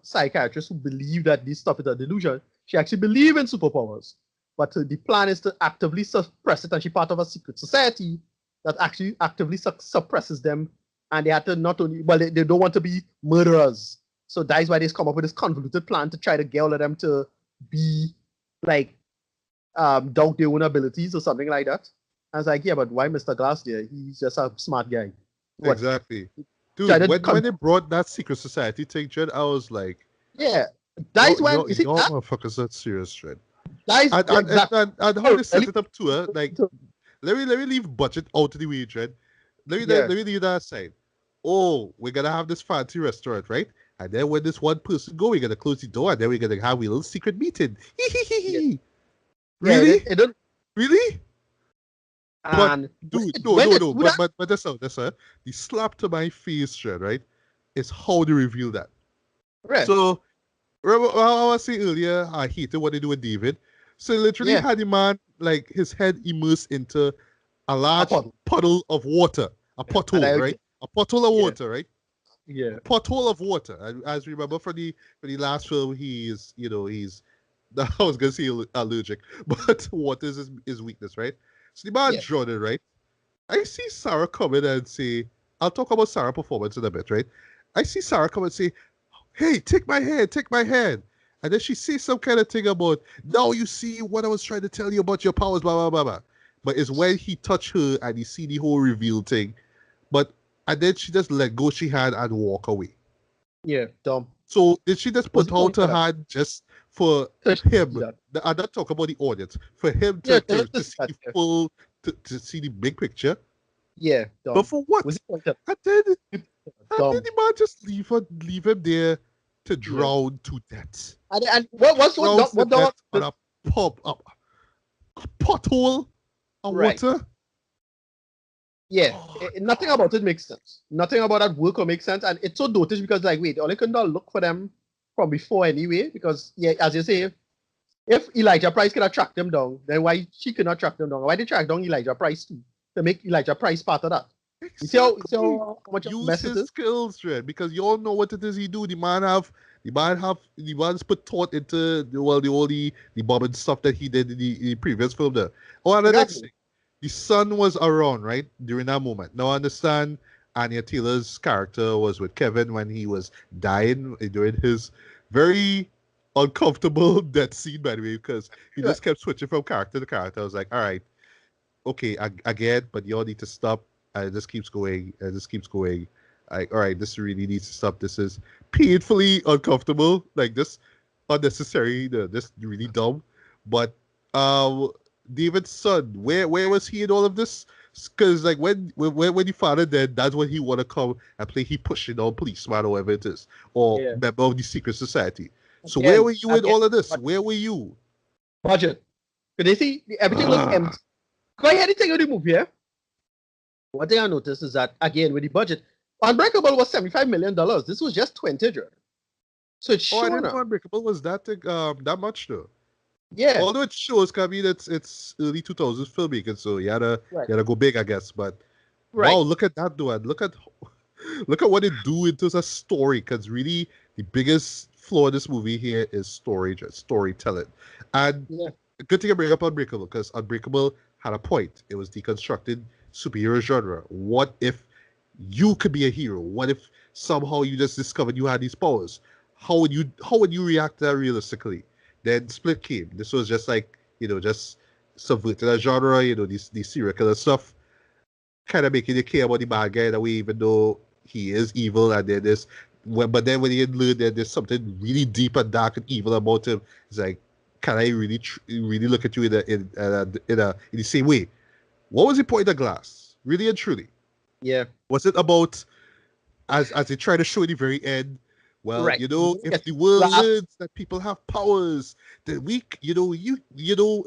psychiatrist who believes that this stuff is a delusion. She actually believes in superpowers, but the plan is to actively suppress it, and she's part of a secret society that actually actively suppresses them. And they had to not only they don't want to be murderers, so that's why they come up with this convoluted plan to try to get all of them to be like doubt their own abilities or something like that. I was like, yeah, but why Mr. Glass there? He's just a smart guy. What? Exactly. Try Dude, to when they brought that secret society thing, Jed, I was like, yeah, that is when you see y'all that, motherfuckers are serious, Jed. that is exactly And how they set it up to her, like, let me leave budget out of the way, Jed. yeah, Let me leave that aside. Oh, we're gonna have this fancy restaurant, right? And then when this one person go, we're gonna close the door, and then we're gonna have a little secret meeting. yeah, yeah. Really? It don't Really? But and dude, when they no. do that, But that's the slap to my face, Jed, right? Is how they reveal that. right? So remember how I was saying earlier, I hated what they do with David. So literally Yeah, had the man like his head immersed into a a large puddle, puddle of water, a and pothole, I right? A pothole of yeah, water, right? yeah, A pothole of water. And as we remember for the last film, he is, he's I was gonna say allergic, but water is his weakness, right? So the man yeah, Jordan, right? I see Sarah come in and say, I'll talk about Sarah's performance in a bit, right? I see Sarah come and say, hey, take my hand. And then she says some kind of thing about, now you see what I was trying to tell you about your powers, blah, blah, blah, blah. But it's when he touched her and he see the whole reveal thing. But, and then she just let go she had and walk away. yeah. Dumb. So did she just What's put the out point her for that? hand just for So she see him? that. I'm not talking about the audience. For him Yeah, to just see that. the Yeah, full, to see the big picture. yeah, But dumb. for What's what? the point of And then that? and then Dumb. the man just leave him there to Yeah. drown to death. And To what's drown to what dumb? death on a pothole of Right. water. Yeah, God. nothing about it makes sense. Nothing about that work or makes sense, and it's so dotish because like, wait, only couldn't look for them from before anyway. Because yeah, as you say, if Elijah Price could have tracked them down, then why she could not track them down? Why they track down Elijah Price too to make Elijah Price part of that? You see Exactly. how much of a Use mess it his is? skills, Red, because you all know what it is he do. The man's put thought into the bomb and stuff that he did in the previous film there. Oh, and the next Exactly. thing, the son was around, right, during that moment. Now I understand Anya Taylor's character was with Kevin when he was dying during his very uncomfortable death scene, by the way, because he Right. just kept switching from character to character. I was like, all right, okay, again, but you all need to stop. This keeps going. This keeps going. Like, all right, this really needs to stop. This is painfully uncomfortable. Like this, unnecessary. This really dumb. But um, David's son, where was he in all of this? Because like when the father dead, that's when he want to come and play. He pushing on policeman or whatever it is, or Yeah. member of the secret society. So where Again, were you in again, all of this? but Where were you? budget. Could they see everything look Ah, empty? Go ahead and take of the movie here. One thing I noticed is that again with the budget, Unbreakable was $75 million. This was just 20, Jordan. So it's oh, I sure didn't know now. Unbreakable was that much though. Yeah, Although it shows, I mean, it's early 2000s filmmaking, so right, you gotta go big, I guess. But wow, right. look at that, dude! Look at what they do into a story. Because really, the biggest flaw in this movie here is storage, storytelling. And Yeah, good thing I bring up Unbreakable because Unbreakable had a point. It was deconstructed superhero genre. What if you could be a hero? What if somehow you just discovered you had these powers? how would you react to that realistically? Then Split came. This was just like, just subverting a genre, these serial killer stuff, kind of making you care about the bad guy in a way, even though he is evil, and then but then when you learn that there's something really deep and dark and evil about him, it's like, can I really really look at you in the same way? What was the point of Glass? Really and truly, Yeah. was it about, as they try to show at the very end? Well, Right. if Yes. the world Glass. learns that people have powers, then it will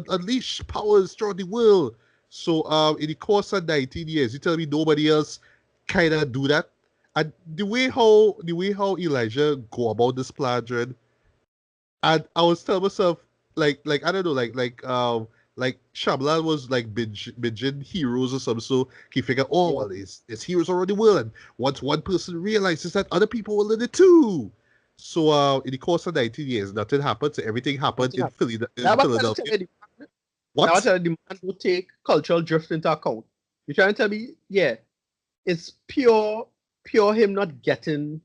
unleash powers throughout the world. So, in the course of 19 years, you tell me nobody else kind of do that? And the way how Elijah go about this plan, Dred, and I was telling myself, I don't know, like Shyamalan was like binging heroes or something. So he figured, oh Yeah. well, it's heroes around the world, and once one person realizes that, other people will learn it too. So, in the course of 19 years, nothing happened. So everything happened Nothing in happened. Now, what trying to Philadelphia. tell you, now what What? trying to demand to take cultural drift into account. You're trying to tell me, yeah, it's pure him not getting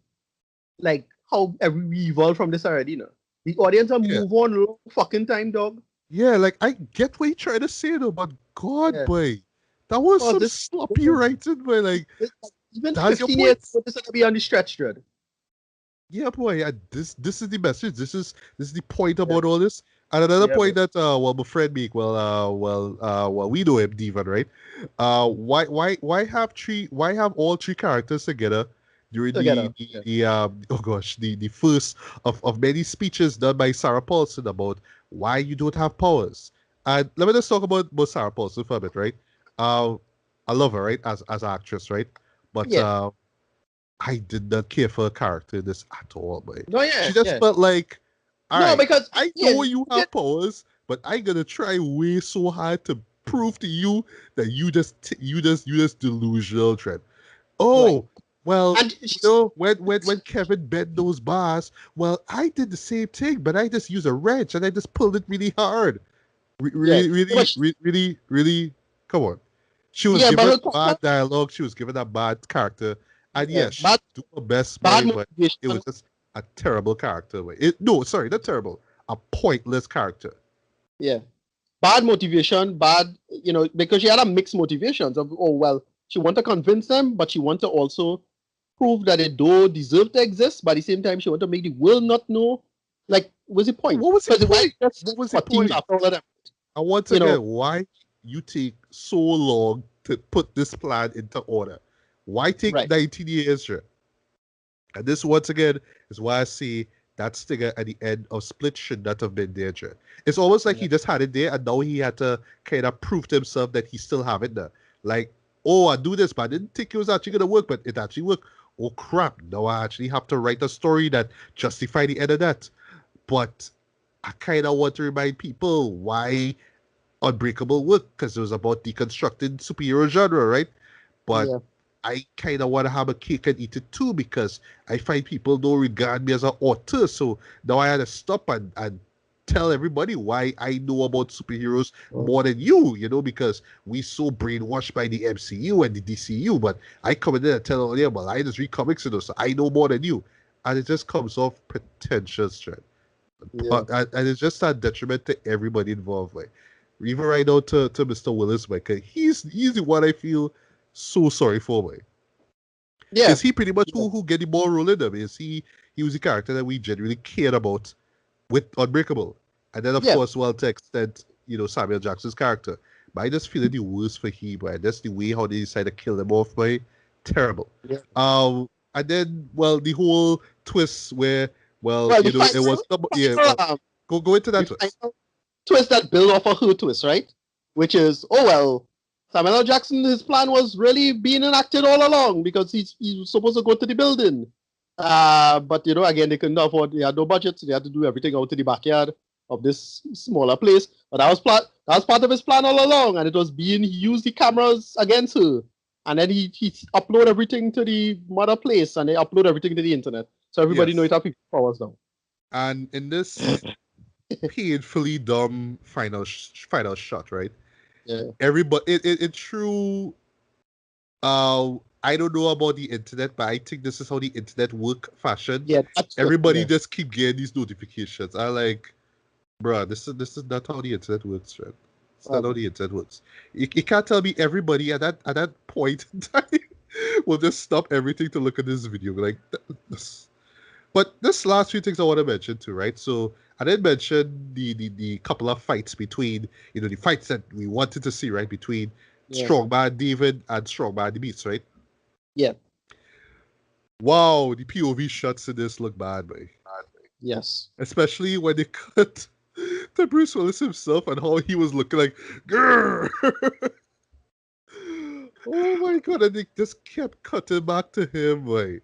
like how we evolved from this already, you know. The audience will Yeah, move on long fucking time, dog. yeah. Like, I get what you're trying to say though, but God, Yeah. boy, that was Well, some this sloppy was writing, boy. Like, this, like, even that's your 15 years point. ago, this is gonna be on the stretch, Dread. Yeah, boy. This is the message. This is the point Yeah. about all this. And another Yeah, point bro. that, well, my friend make, well, we know him, Devon, right? Why have all three characters together during the Together. the, Yeah. the oh gosh, the first of many speeches done by Sarah Paulson about why you don't have powers. And let me just talk about Sarah Paulson for a bit, right? Uh, I love her, right, as an actress, right? But, Yeah. I did not care for her character in this at all, man. No, yeah, She just yeah. felt like, all No, right, because I yeah, know you have powers, but I gonna try way so hard to prove to you that you just delusional, Trent. right. Oh, well, And when Kevin bent those bars, well, I did the same thing, but I just used a wrench and I just pulled it really hard. yeah, Really, but really, really, really, come on. She was yeah, but given her bad dialogue. She was given a bad character. And yeah, yes, she do her best, bad boy, but it motivation. was just a terrible character. Boy. No, sorry, not terrible. A pointless character. Yeah, bad motivation, bad. You know, because she had a mixed motivations of oh well, she want to convince them, but she want to also prove that they don't deserve to exist. But at the same time, she want to make the world not know. Like, what's the point? What was the Because why point? just What was the for thieves point? after all of them? And once You know, again, why you take so long to put this plan into order? Why take right? 19 years, sure? And this, once again, is why I see that stinger at the end of Split should not have been there, Jen. It's almost like Yeah, he just had it there, and now he had to kind of prove to himself that he still have it there. Like, oh, I do this, but I didn't think it was actually going to work, but it actually worked. Oh, crap. Now I actually have to write a story that justify the end of that. But I kind of want to remind people why Unbreakable worked, because it was about deconstructing superhero genre, right? But yeah, I kind of want to have a cake and eat it too, because I find people don't regard me as an author. So now I had to stop and tell everybody why I know about superheroes more than you, because we so brainwashed by the MCU and the DCU. But I come in there and tell them, yeah, well, I just read comics, so I know more than you. And it just comes off pretentious, Trent. yeah, And it's just a detriment to everybody involved. Like, even right now to Mr. Willis, like, he's the one I feel so sorry for, like. yeah, Is he pretty much yeah, who get the ball rolling? I mean, he was the character that we genuinely cared about with Unbreakable, and then of yeah, course, well, to extent, Samuel Jackson's character. But I just feel it the worst for him, man. That's the way how they decided to kill him off, by terrible. yeah. And then, well, the whole twist where, well, Well, it was yeah. Go into the that twist. final twist that build off of her twist, right? Which is, oh well, Samuel L. Jackson, his plan was really being enacted all along because he was supposed to go to the building. But you know, again, they couldn't afford. They had no budget, so they had to do everything out in the backyard of this smaller place. But that was part of his plan all along, and it was being he used the cameras against her, and then he upload everything to the mother place, and they upload everything to the internet, so everybody know Yes. it have people powers now. And in this painfully dumb final shot, right? Yeah, Everybody, it true. I I don't know about the internet, but I think this is how the internet work fashion. Yeah, that's it. Everybody Yeah. just keep getting these notifications. I like, bruh, this is not how the internet works, right? It's not how the internet works. You can't tell me everybody at that point in time will just stop everything to look at this video. Like this. But this last few things I want to mention too, right? So I did mention the couple of fights between, the fights that we wanted to see, right? Between Yeah. Strongman David and Strongman the Beast, right? Yeah. Wow, the POV shots in this look bad, man. Yes. Especially when they cut to Bruce Willis himself and how he was looking like, grrr. Oh my god, and they just kept cutting back to him, like,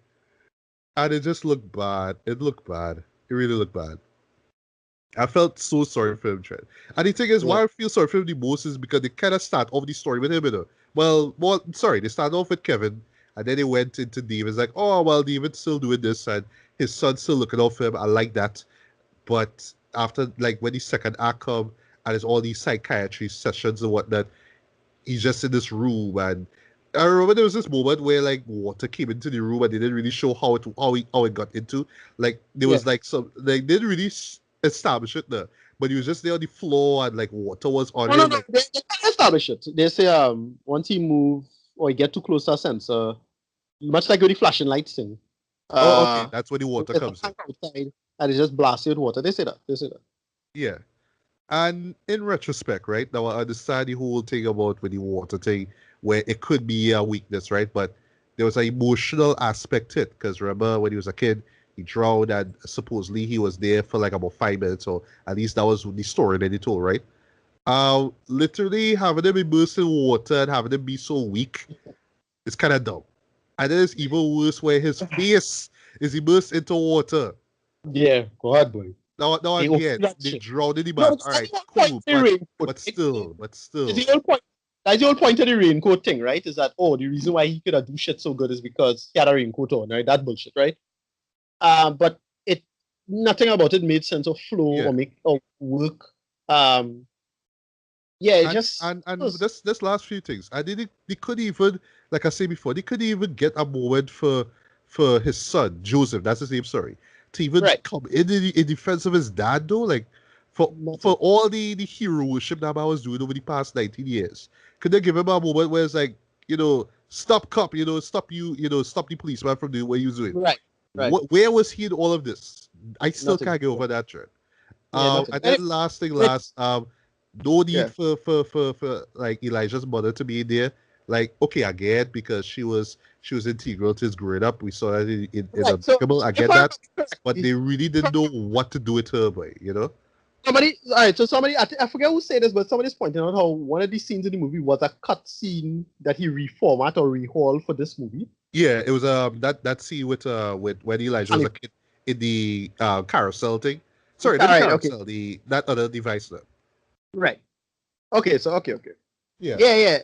and it just looked bad. It looked bad. It really looked bad. I felt so sorry for him, Trent. And the thing is, Yeah. why I feel sorry for him the most is because they kind of start off the story with him, you know. Well, sorry, they started off with Kevin, and then they went into Dave. It's like, oh, well, David's still doing this, and his son's still looking out for him. I like that. But after, like, when the second act come, and there's all these psychiatry sessions and whatnot, he's just in this room, and I remember there was this moment where like water came into the room and they didn't really show how it got into. Like there Yeah. was like some they didn't really establish it there, but he was just there on the floor and like water was on No, no, him. no. Like, They can establish it. They say once he move or he get too close to a sensor, much like with the flashing lights thing. oh, okay, that's when the water There's a comes in. tank outside and it just blasts you with water. They say that. They say that. Yeah. And in retrospect, right now I understand the whole thing about with the water thing, where it could be a weakness, right? But there was an emotional aspect to it because remember when he was a kid, he drowned and supposedly he was there for like about 5 minutes, or at least that was the story that he told, right? Literally having him immersed in water and having him be so weak is kind of dumb. And then it's even worse where his face is immersed into water. Yeah, God, boy. Now They again, open that they shit. drowned in the No, man. All that's right, the whole point of cool, the but raincoat. but still, It's the whole point. That's the whole point of the raincoat thing, right? Is that the reason why he could have do shit so good is because he had a raincoat on, right? That bullshit, right? But it nothing about it made sense of flow yeah. or make or work. Um, yeah, it And just and and was this last few things, I didn't. They couldn't even, like I said before, they couldn't even get a moment for his son Joseph. That's his name. Sorry, to even right. come in defense of his dad though. Like for Nothing. all the hero worship that I was doing over the past 19 years, could they give him a moment where it's like, stop cop, stop the policeman from doing what he was doing. Right. Right. Where was he in all of this? I still Nothing. can't get over that trend. Yeah, nothing. And And then last thing, it, no need yeah. for like Elijah's mother to be there. Like, okay, I get it because she was integral to his growing up. We saw that in Right. So Unbreakable. I if get I that, remember but correctly, they really didn't know what to do with her, boy. somebody, all right, so somebody, I forget who said this, but somebody's pointing out how one of these scenes in the movie was a cut scene that he reformat or rehaul for this movie. Yeah, it was that scene with when Elijah was And a kid in the carousel thing. Sorry, all not the right, okay, carousel, the that other device there. right, okay, so okay, Yeah. yeah.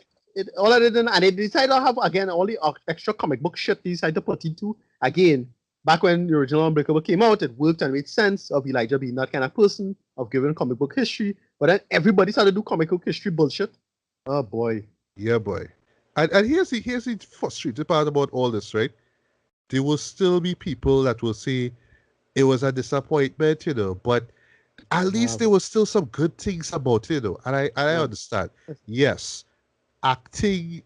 All of it, and they decided to have again all the extra comic book shit they decided to put into again. Back when the original Unbreakable came out, it worked and made sense of Elijah being that kind of person of giving comic book history. But then everybody started to do comic book history bullshit. Oh boy. Yeah, boy. And here's the frustrating part about all this, right? There will still be people that will say it was a disappointment, but at least there was still some good things about it, and I understand. Yes, acting.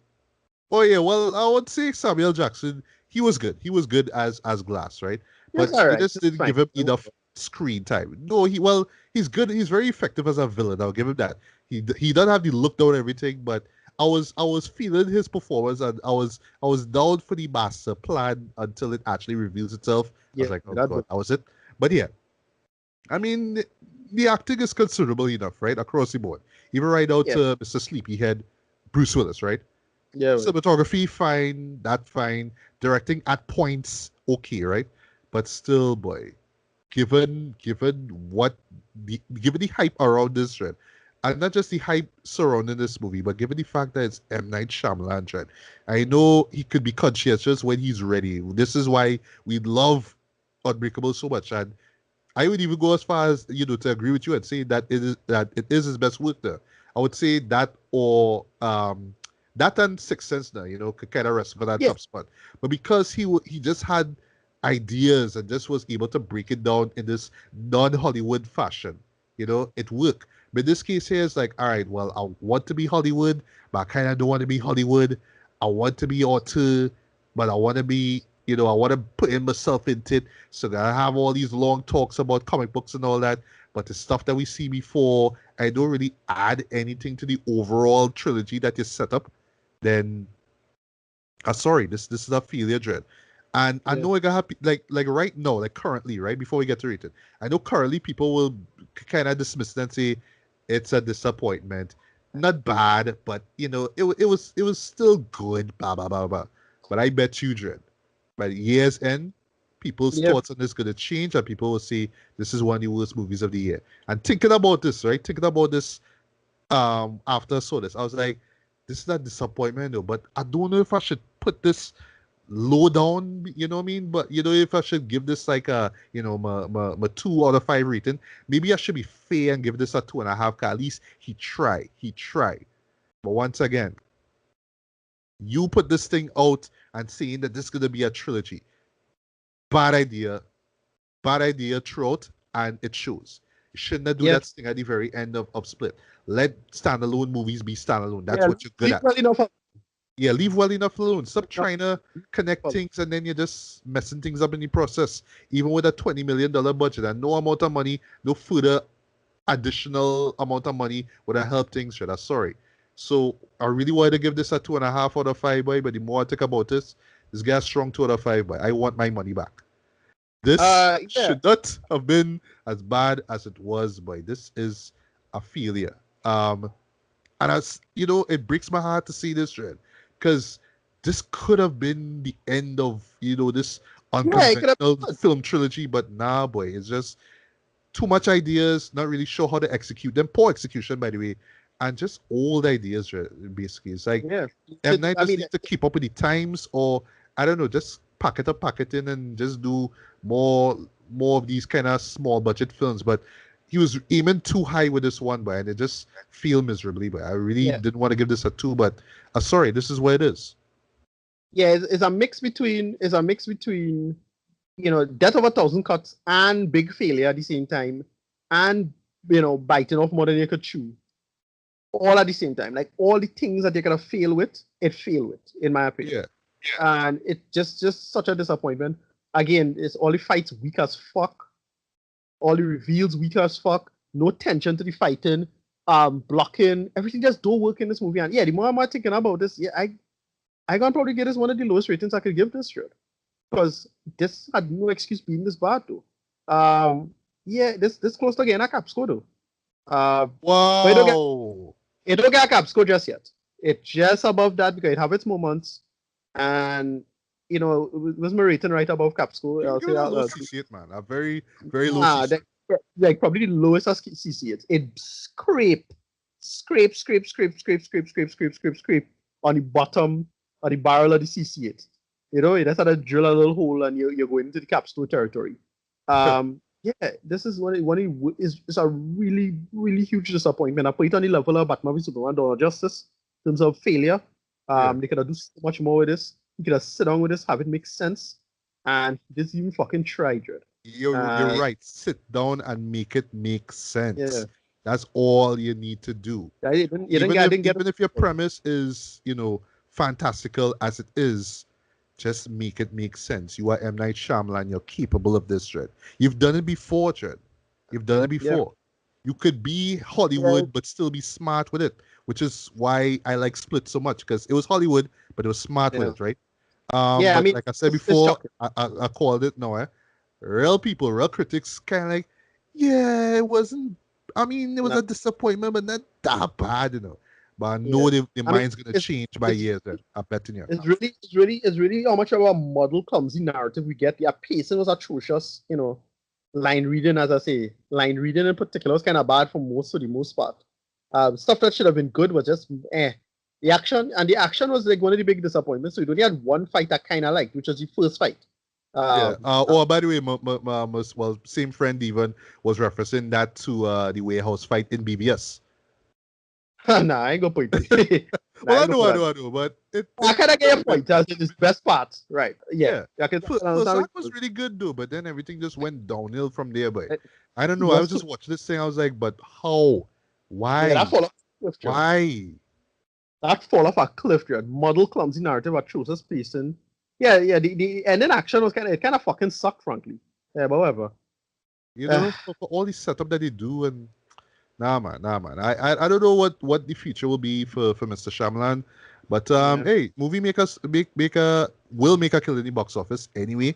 Oh yeah, well, I would say Samuel Jackson. He was good. He was good as Glass, right? That's But all they right. just That's didn't fine. give him enough screen time. No, he's good. He's very effective as a villain. I'll give him that. He doesn't have the look down and everything, but I was feeling his performance, and I was down for the master plan until it actually reveals itself. I Yeah, was like, oh that god, that was it. But yeah, I mean, the acting is considerable enough, right, across the board. Even right out yeah, to Mr. Sleepyhead, Bruce Willis, right? yeah, right. Cinematography, fine, that fine. Directing at points, okay, right? But still, boy, given the hype around this trend, and not just the hype surrounding this movie, but given the fact that it's M Night Shyamalan trend, I know he could be conscientious when he's ready. This is why we love Unbreakable so much, and I would even go as far as to agree with you and say that it is his best work there. I would say that or That and Sixth Sense now, could kind of rest for that Yeah, top spot. But because he just had ideas and just was able to break it down in this non-Hollywood fashion, it worked. But in this case here, it's like, all right, well, I want to be Hollywood, but I kind of don't want to be Hollywood. I want to be auteur, but I want to be, I want to put in myself into it. So that I have all these long talks about comic books and all that. But the stuff that we see before, I don't really add anything to the overall trilogy that you set up. Then, sorry, this is a failure, Dread. And I yeah, know I got happy, like right now, like currently, right before we get to rate it. I know currently people will kind of dismiss it and say it's a disappointment. Not bad, but it was still good. Blah blah blah blah. But I bet you, Dread, by the year's end, people's yeah. thoughts on this going to change, and people will say this is one of the worst movies of the year. And thinking about this, right? Thinking about this, after I saw this, I was like, this is a disappointment though. But I don't know if I should put this low down, you know what I mean? But if I should give this like a, my 2 out of 5 rating, maybe I should be fair and give this a 2.5. 'Cause at least he tried. He tried. But once again, you put this thing out and saying that this is gonna be a trilogy. Bad idea. Bad idea throughout, and it shows. You shouldn't have do Yeah, that thing at the very end of Split. Let standalone movies be standalone. That's yeah. what you're good Leave at. well enough. Yeah, leave well enough alone. Stop Enough. trying to connect things and then you're just messing things up in the process. Even with a $20 million budget and no amount of money, no further additional amount of money would have helped things. Should I? Sorry. So I really wanted to give this a 2.5 out of 5, boy. But the more I think about this guy's strong 2 out of 5, boy. I want my money back. This Yeah, should not have been as bad as it was, boy. This is a failure. And as it breaks my heart to see this, Red, because this could have been the end of this yeah. It could have unconventional been good. film trilogy, but nah, boy, it's just too much ideas, not really sure how to execute them. Poor execution, by the way, and just old ideas, basically. It's like Yeah. M Night I just mean, needs to keep up with the times, or I don't know, just pack it in, and just do more more of these kind of small budget films. But he was aiming too high with this one, but and it just failed miserably. But I really yeah, didn't want to give this a 2, but sorry, this is where it is. yeah. It's a mix between. It's a mix between Death of a Thousand Cuts and Big Failure at the same time, and biting off more than you could chew, all at the same time. Like all the things that you could have failed with, it failed with, in my opinion. Yeah. And it just such a disappointment. Again, it's all the fights weak as fuck, all the reveals weak as fuck, no tension to the fighting, blocking, everything just don't work in this movie. And yeah, the more I'm thinking about this, yeah, I can probably get this one of the lowest ratings I could give this shit. Because this had no excuse being this bad though. Yeah, this close to getting a cap score though. But Wow. it don't get a cap score just yet. It's just above that because it have its moments, and it was my rating right above cap score. You I'll give say it a that. low CC8, man. A very, very low Nah, CC8. like probably the lowest as CC. It scrape on the bottom of the barrel of the CC8. That's how to drill a little hole and you're going into the capstone territory. Yeah, this is is a really, really huge disappointment. I put it on the level of Batman v Superman Dawn of Justice in terms of failure. Yeah. They could have do so much more with this. You could have sit down with this, have it make sense, and this even fucking tried it. You're right. Sit down and make it make Yeah, sense. That's all you need to do. I didn't, I didn't get Even if your premise is, fantastical as it is, just make it make sense. You are M. Night Shyamalan. You're capable of this, Dread. You've done it before, Dread. You've done it Yeah, before. You could be yeah, Hollywood, but still be smart with it, which is why I like Split so much, because it was Hollywood, but it was smart with yeah, it, right? yeah. I But mean, like I said it's before, shocking. I called it no, real people, real critics, kind of like, yeah, it wasn't. I mean, it was No, a disappointment, but not that bad. But I yeah. know their I mean, mind's gonna it's change by it's years. Then I bet in your it's house. really how much of a model clumsy narrative we get. The pacing was atrocious. Line reading, as I say, line reading in particular was kind of bad for the most part. Stuff that should have been good was just eh. The action was like one of the big disappointments. So we only had one fight I kind of liked, which was the first fight. Yeah. Um, Oh, by the way, well, same friend even was referencing that to the warehouse fight in BBS. Nah, I ain't gonna point it. Nah, Well, I I ain't gonna know, put I that. know, I know, but I kind of get your point. That's the best part, right? Yeah, yeah. I can First understand. act was really good though, but then everything just went downhill from there. But It I don't know. I was was too. just watching this thing. I was like, but how? Yeah, that Why? fall off a cliff, John. Why? That fall off a cliff, John. Model clumsy narrative, atrocious pacing. Yeah, yeah. The ending action was kind of fucking sucked, frankly. Yeah, but whatever. You Uh, know, for all the setup that they do, and nah, man, nah, man. I don't know what the future will be for Mr. Shyamalan, but yeah, hey, movie makers make a will make a kill in the box office anyway.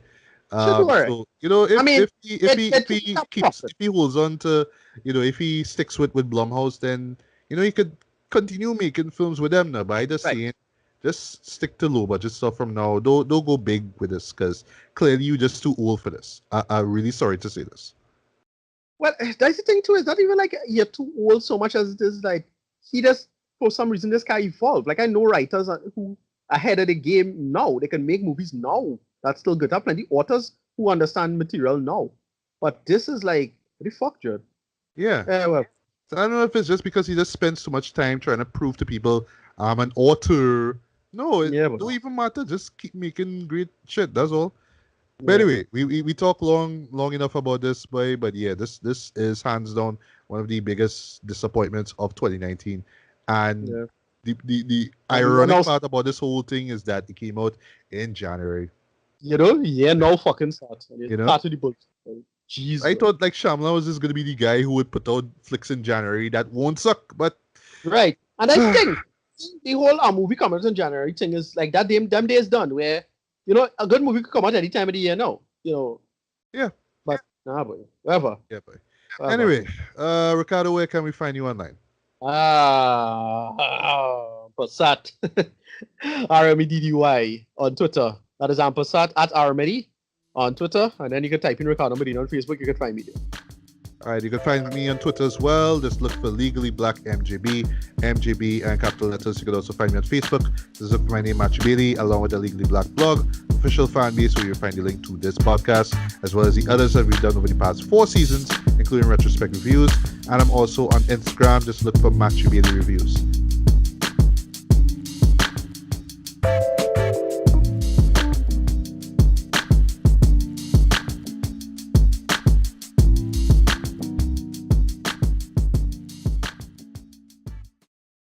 should do alright. So you know, I mean, if it took he a keeps profit. if he holds on to, you know, if he sticks with Blumhouse, then you know he could continue making films with them now. But I just Right. saying, just stick to low budget stuff from now. Don't go big with this because clearly you just too old for this. I'm really sorry to say this. Well, that's the thing too. It's not even like you're too old so much as it is like he just for some reason this guy evolved. Like I know writers who ahead of the game now. They can make movies now. That's still good. There are plenty authors who understand material now. But this is like what the fuck, Judd? Yeah. Well, So I don't know if it's just because he just spends too much time trying to prove to people I'm an author. No, it yeah, but don't even matter. Just keep making great shit. That's all. But yeah, anyway, we talk long enough about this, boy. But yeah, this is hands down one of the biggest disappointments of 2019. And yeah. the And we're ironic now, part about this whole thing is that it came out in January. yeah, no fucking start. And You it's know, part of the book. I Jesus. thought like Shyamalan was just gonna be the guy who would put out flicks in January that won't suck, but Right. And I think the whole movie coming out in January thing is like that them day is done where, a good movie could come out any time of the year now. yeah, But nah boy. Whatever. yeah, boy. Whatever. Anyway, Ricardo, where can we find you online? Passat. RMEDDY on Twitter. That is Passat at RMED on Twitter. And then you can type in Ricardo Medina on Facebook, you can find me there. All right, you can find me on Twitter as well. Just look for Legally Black MJB, and capital letters. You can also find me on Facebook. Just look for my name, Matthew Bailey, along with the Legally Black blog, official fan base, where you'll find the link to this podcast, as well as the others that we've done over the past 4 seasons, including retrospect reviews. And I'm also on Instagram. Just look for Matthew Bailey Reviews.